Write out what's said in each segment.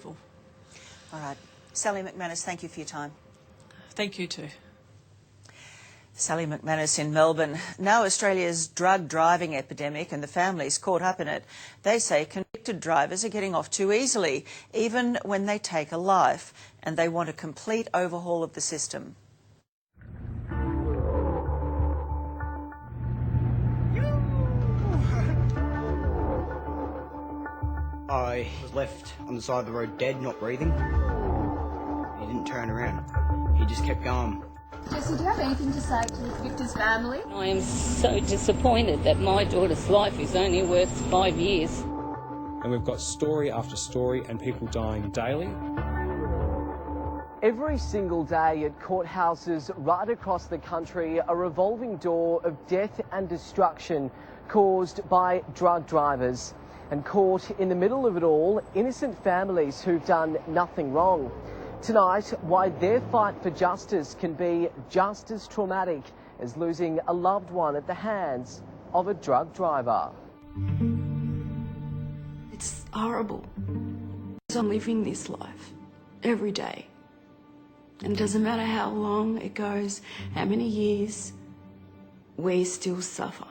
All right. Sally McManus, thank you for your time. Thank you too. Sally McManus in Melbourne. Now Australia's drug driving epidemic and the families caught up in it. They say convicted drivers are getting off too easily, even when they take a life, and they want a complete overhaul of the system. I was left on the side of the road dead, not breathing. He didn't turn around. He just kept going. Jesse, do you have anything to say to Victor's family? I am so disappointed that my daughter's life is only worth 5 years. And we've got story after story and people dying daily. Every single day at courthouses right across the country, a revolving door of death and destruction caused by drug drivers. And caught in the middle of it all, innocent families who've done nothing wrong. Tonight, why their fight for justice can be just as traumatic as losing a loved one at the hands of a drug driver. It's horrible. I'm living this life every day. And it doesn't matter how long it goes, how many years, we still suffer.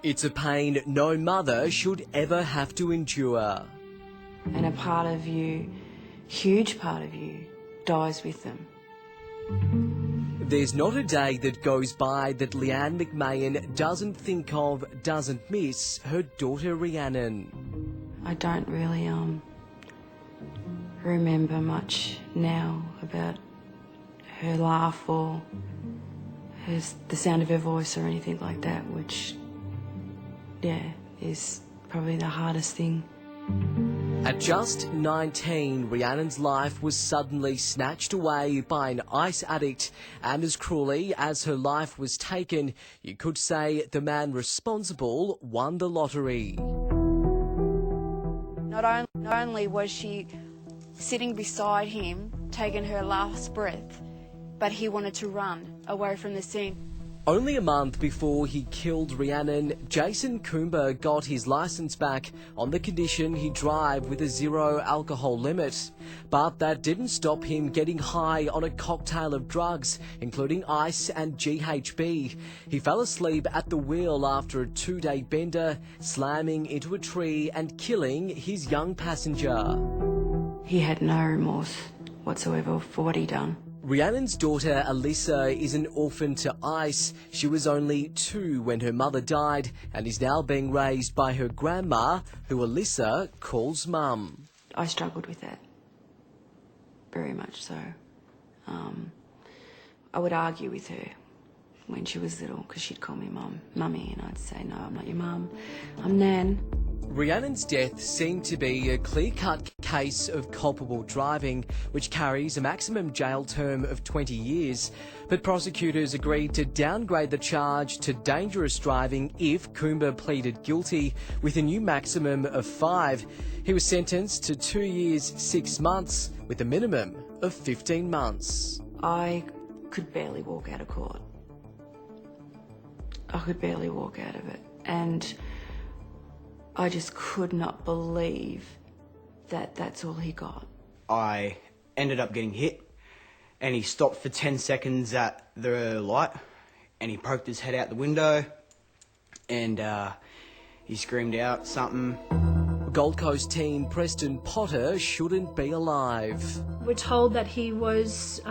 It's a pain no mother should ever have to endure. And a part of you, huge part of you, dies with them. There's not a day that goes by that Leanne McMahon doesn't think of, doesn't miss her daughter Rhiannon. I don't really remember much now about her laugh or the sound of her voice or anything like that, which, yeah, is probably the hardest thing. At just 19, Rhiannon's life was suddenly snatched away by an ice addict, and as cruelly as her life was taken, you could say the man responsible won the lottery. Not only was she sitting beside him, taking her last breath, but he wanted to run away from the scene. Only a month before he killed Rhiannon, Jason Coomber got his licence back on the condition he drive with a 0 alcohol limit. But that didn't stop him getting high on a cocktail of drugs, including ice and GHB. He fell asleep at the wheel after a 2-day bender, slamming into a tree and killing his young passenger. He had no remorse whatsoever for what he'd done. Rhiannon's daughter Alyssa is an orphan to ICE. She was only 2 when her mother died and is now being raised by her grandma, who Alyssa calls mum. I struggled with that, very much so. I would argue with her when she was little because she'd call me mummy, and I'd say, no, I'm not your mum, I'm Nan. Rhiannon's death seemed to be a clear-cut case of culpable driving, which carries a maximum jail term of 20 years. But prosecutors agreed to downgrade the charge to dangerous driving if Coomber pleaded guilty, with a new maximum of 5. He was sentenced to 2 years, 6 months, with a minimum of 15 months. I could barely walk out of court. I could barely walk out of it. And I just could not believe that that's all he got. I ended up getting hit, and he stopped for 10 seconds at the light, and he poked his head out the window, and he screamed out something. Gold Coast teen Preston Potter shouldn't be alive. We're told that he was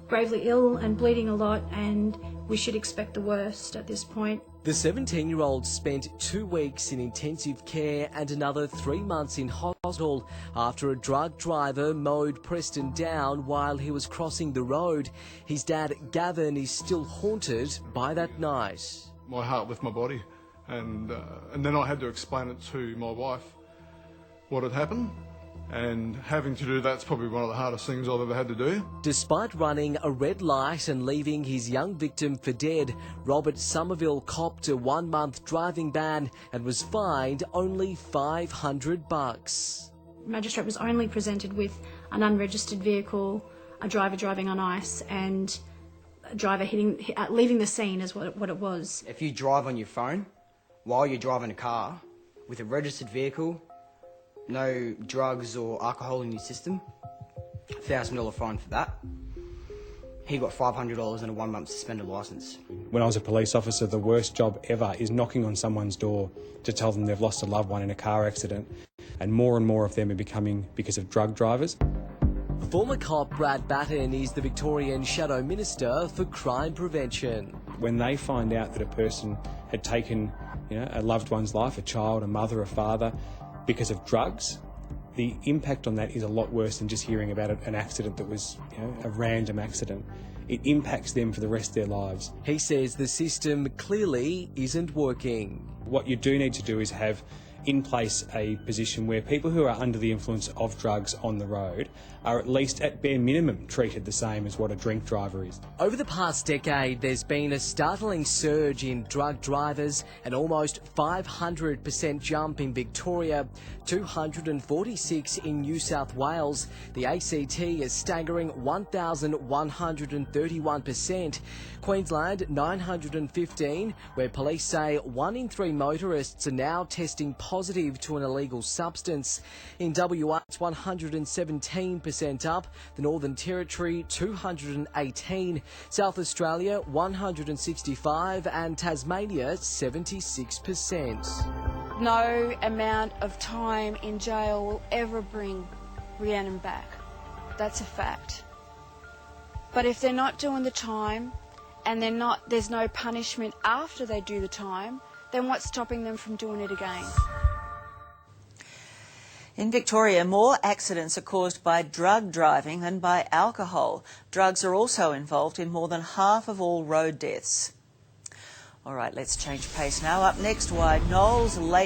gravely ill and bleeding a lot, and we should expect the worst at this point. The 17-year-old spent 2 weeks in intensive care and another 3 months in hospital after a drug driver mowed Preston down while he was crossing the road. His dad, Gavin, is still haunted by that night. My heart left my body, and then I had to explain it to my wife, what had happened. And having to do that's probably one of the hardest things I've ever had to do. Despite running a red light and leaving his young victim for dead, Robert Somerville copped a 1-month driving ban and was fined only $500. Magistrate was only presented with an unregistered vehicle, a driver driving on ice, and a driver leaving the scene is what it was. If you drive on your phone while you're driving a car with a registered vehicle, no drugs or alcohol in his system, $1,000 fine for that. He got $500 and a 1-month suspended licence. When I was a police officer, the worst job ever is knocking on someone's door to tell them they've lost a loved one in a car accident, and more of them are becoming because of drug drivers. Former cop Brad Batten is the Victorian Shadow Minister for Crime Prevention. When they find out that a person had taken, a loved one's life, a child, a mother, a father, because of drugs, the impact on that is a lot worse than just hearing about an accident that was, a random accident. It impacts them for the rest of their lives. He says the system clearly isn't working. What you do need to do is have in place a position where people who are under the influence of drugs on the road are at least at bare minimum treated the same as what a drink driver is. Over the past decade, there's been a startling surge in drug drivers, an almost 500% jump in Victoria, 246 in New South Wales, the ACT a staggering 1,131%, Queensland 915, where police say 1 in 3 motorists are now testing positive to an illegal substance. In WA, it's 117% up, the Northern Territory 218, South Australia 165 and Tasmania 76%. No amount of time in jail will ever bring Rhiannon back. That's a fact. But if they're not doing the time and there's no punishment after they do the time, then what's stopping them from doing it again? In Victoria, more accidents are caused by drug driving than by alcohol. Drugs are also involved in more than half of all road deaths. All right, let's change pace now. Up next, why Noel's late